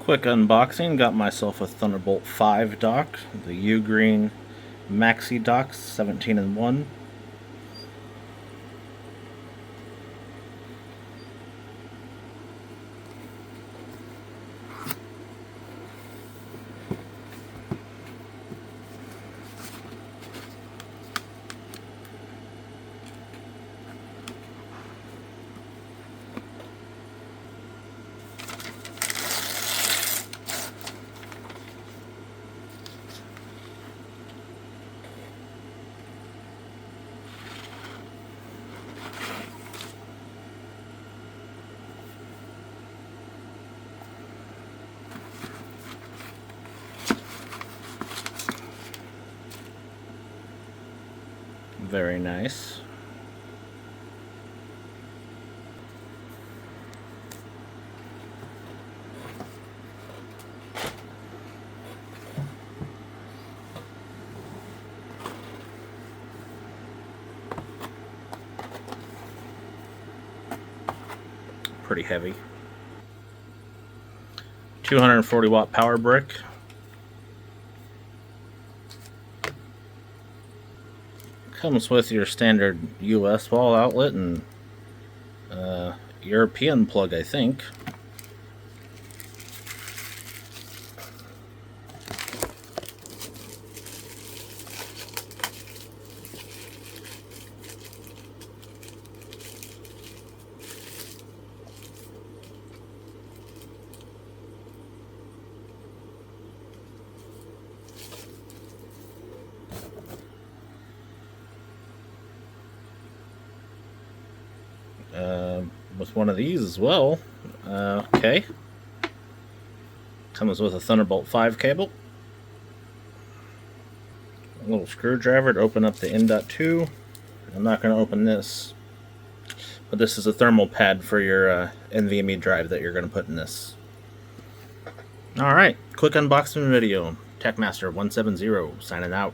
Quick unboxing, got myself a Thunderbolt 5 dock, the Ugreen maxidok 17-in-1. Very nice. Pretty heavy. 240 watt power brick. Comes with your standard US wall outlet and European plug, I think. With one of these as well. Okay. Comes with a Thunderbolt 5 cable. A little screwdriver to open up the N.2. I'm not going to open this, but this is a thermal pad for your NVMe drive that you're going to put in this. Alright, quick unboxing video. Techmaster170 signing out.